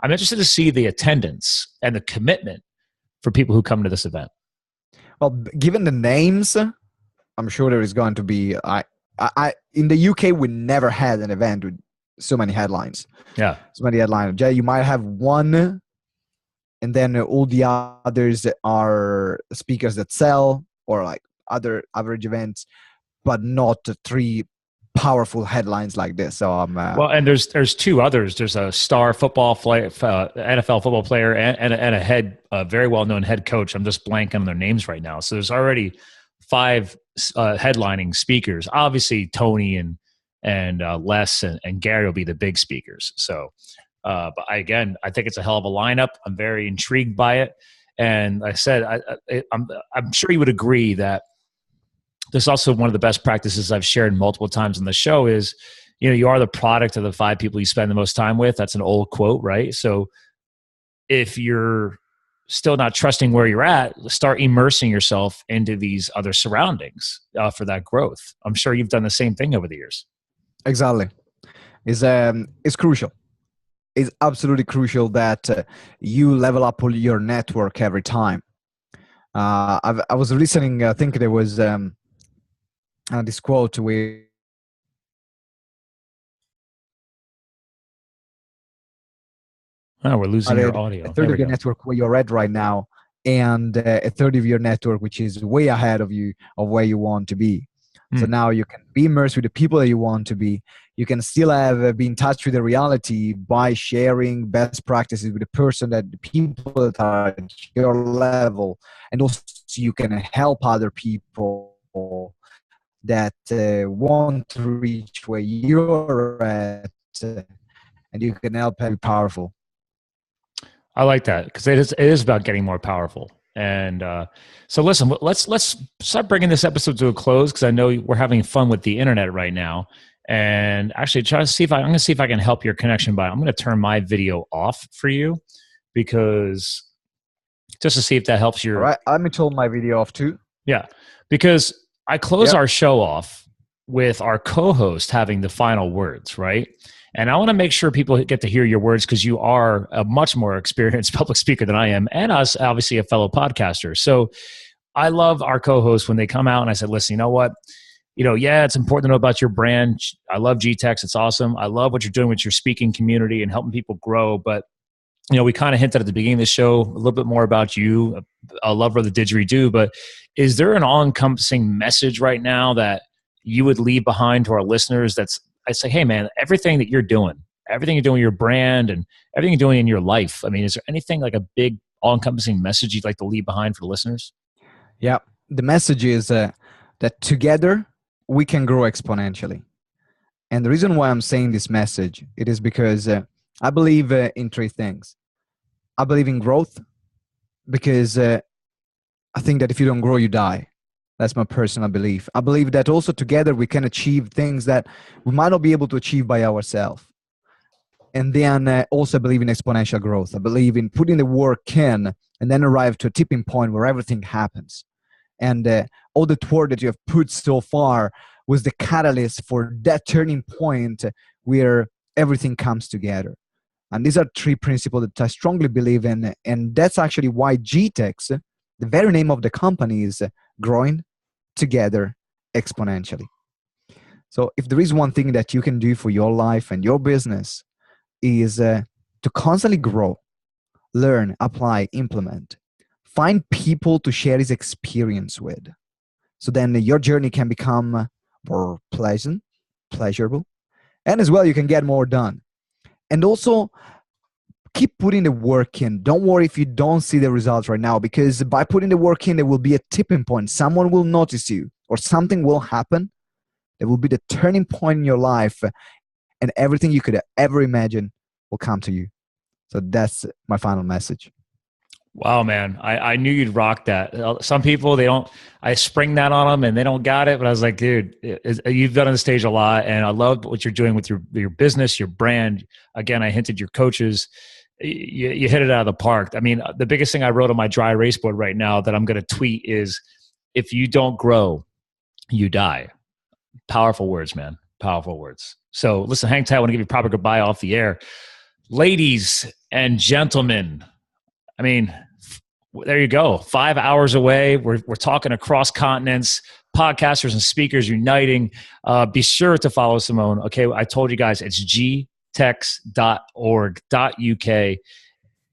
interested to see the attendance and the commitment for people who come to this event. Well, given the names, I'm sure there is going to be. In the UK, we never had an event with so many headlines. Yeah, so many headlines. You might have one, and then all the others are speakers that sell or like other average events, but not three powerful headlines like this. So well, and there's two others. There's a star football player, NFL football player, and a very well known head coach. I'm just blanking on their names right now. So there's already 5 headlining speakers. Obviously, Tony and and Les and Gary will be the big speakers. So, but I think it's a hell of a lineup. I'm very intrigued by it. And like I said, I'm sure you would agree that this is also one of the best practices I've shared multiple times on the show is, you are the product of the 5 people you spend the most time with. That's an old quote, right? So if you're still not trusting where you're at, start immersing yourself into these other surroundings for that growth. I'm sure you've done the same thing over the years. Exactly. It's crucial. It's absolutely crucial that you level up your network every time. I was listening, I think there was this quote where oh, we're losing your audio. A third of your network where you're at right now, and a third of your network which is way ahead of you of where you want to be. So now you can be immersed with the people that you want to be. You can still be in touch with the reality by sharing best practices with the people that are at your level. And also you can help other people that want to reach where you're at, and you can help be powerful. I like that because it is about getting more powerful. And so listen, let's start bringing this episode to a close because I know we're having fun with the internet right now. And actually I'm going to see if I can help your connection I'm going to turn my video off for you because just to see if that helps your. All right, let me turn my video off too. Yeah, because I close our show off with our co-host having the final words, right? And I want to make sure people get to hear your words because you are a much more experienced public speaker than I am, and us, obviously, a fellow podcaster. So I love our co-hosts when they come out and I said, listen, you know what? It's important to know about your brand. I love GTeX. It's awesome. I love what you're doing with your speaking community and helping people grow. But, we kind of hinted at the beginning of the show a little bit more about you. I love the didgeridoo, but is there an all-encompassing message right now that you would leave behind to our listeners I say, hey, man, everything you're doing with your brand and everything you're doing in your life, I mean, is there anything like a big all-encompassing message you'd like to leave behind for the listeners? Yeah. The message is that together we can grow exponentially. And the reason why I'm saying this message, it is because I believe in 3 things. I believe in growth because I think that if you don't grow, you die. That's my personal belief. I believe that also together we can achieve things that we might not be able to achieve by ourselves. And then also believe in exponential growth. I believe in putting the work in and then arrive to a tipping point where everything happens. And all the work that you have put so far was the catalyst for that turning point where everything comes together. And these are 3 principles that I strongly believe in. And that's actually why GTeX, the very name of the company, is growing together exponentially. So if there is one thing that you can do for your life and your business is to constantly grow, learn, apply, implement, find people to share this experience with. So then your journey can become more pleasurable, and as well you can get more done. And also keep putting the work in. Don't worry if you don't see the results right now, because by putting the work in, there will be a tipping point. Someone will notice you or something will happen. There will be the turning point in your life, and everything you could ever imagine will come to you. So that's my final message. Wow, man. I knew you'd rock that. Some people, I spring that on them and they don't got it. But I was like, dude, you've done on the stage a lot. And I love what you're doing with your business, your brand. Again, I hinted your coaches. You hit it out of the park. I mean, the biggest thing I wrote on my dry erase board right now that I'm going to tweet is, if you don't grow, you die. Powerful words, man. Powerful words. So listen, hang tight. I want to give you a proper goodbye off the air. Ladies and gentlemen, I mean, there you go. 5 hours away. We're talking across continents, podcasters and speakers uniting. Be sure to follow Simone. Okay, I told you guys it's gtex.org.uk.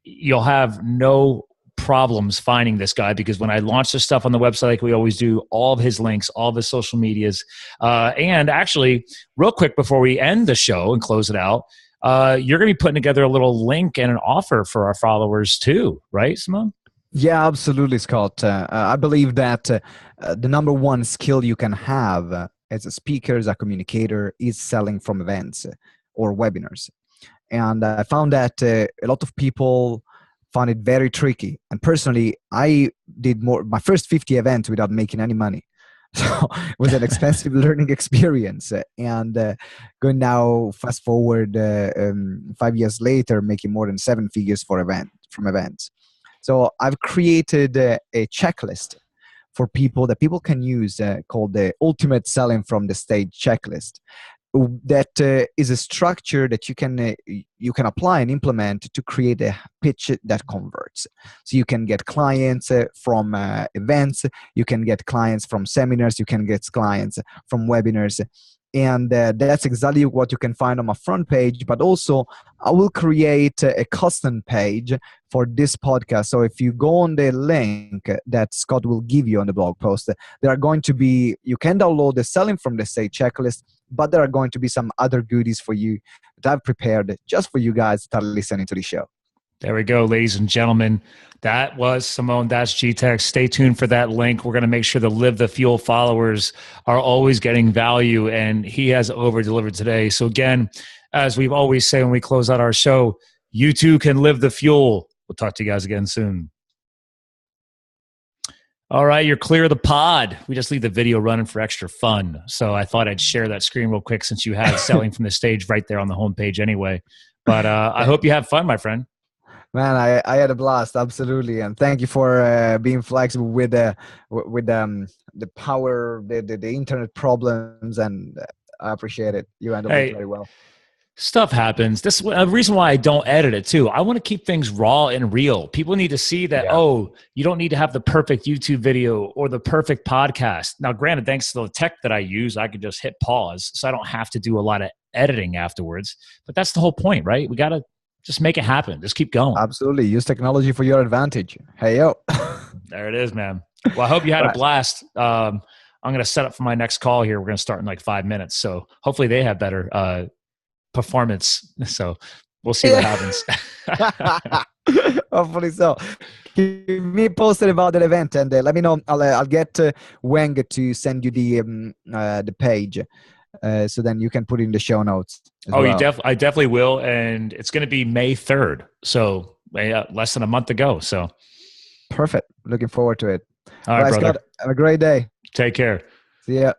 You'll have no problems finding this guy because when I launch this stuff on the website, like we always do, all of his links, all of his social medias. And actually, real quick before we end the show and close it out, you're going to be putting together a little link and an offer for our followers too, right, Simone? Yeah, absolutely, Scott. I believe that the number one skill you can have as a speaker, as a communicator, is selling from events or webinars. And I found that a lot of people found it very tricky. And personally, I did my first 50 events without making any money. So it was an expensive learning experience. And going now, fast forward 5 years later, making more than 7 figures from events. So I've created a checklist for people that people can use called the Ultimate Selling from the Stage Checklist. That is a structure that you can apply and implement to create a pitch that converts. So you can get clients from events, you can get clients from seminars, you can get clients from webinars. And that's exactly what you can find on my front page. But also, I will create a custom page for this podcast. So if you go on the link that Scott will give you on the blog post, there are going to be, you can download the Selling from the Stage checklist, but there are going to be some other goodies for you that I've prepared just for you guys that are listening to the show. There we go, ladies and gentlemen. That was Simone. That's GTeX. Stay tuned for that link. We're going to make sure the Live the Fuel followers are always getting value, and he has over-delivered today. So again, as we've always say when we close out our show, you too can live the fuel. We'll talk to you guys again soon. All right, you're clear of the pod. We just leave the video running for extra fun. So I thought I'd share that screen real quick since you had Selling from the Stage right there on the homepage anyway. But I hope you have fun, my friend. Man, I had a blast, absolutely, and thank you for being flexible with the power, the internet problems, and I appreciate it. You handled it very well. Stuff happens. This is a reason why I don't edit it too. I want to keep things raw and real. People need to see that, oh, you don't need to have the perfect YouTube video or the perfect podcast. Now, granted, thanks to the tech that I use, I could just hit pause, so I don't have to do a lot of editing afterwards. But that's the whole point, right? We got to just make it happen. Just keep going. Absolutely. Use technology for your advantage. Hey, yo. There it is, man. Well, I hope you had a blast. I'm going to set up for my next call here. We're going to start in like 5 minutes. So hopefully they have better performance. So we'll see what happens. Hopefully so. Keep me posted about the event and let me know. I'll get Wang to send you the page. So then you can put it in the show notes. I definitely will. And it's going to be May 3rd. So less than a month ago. So perfect. Looking forward to it. All right, brother. Scott, have a great day. Take care. See ya.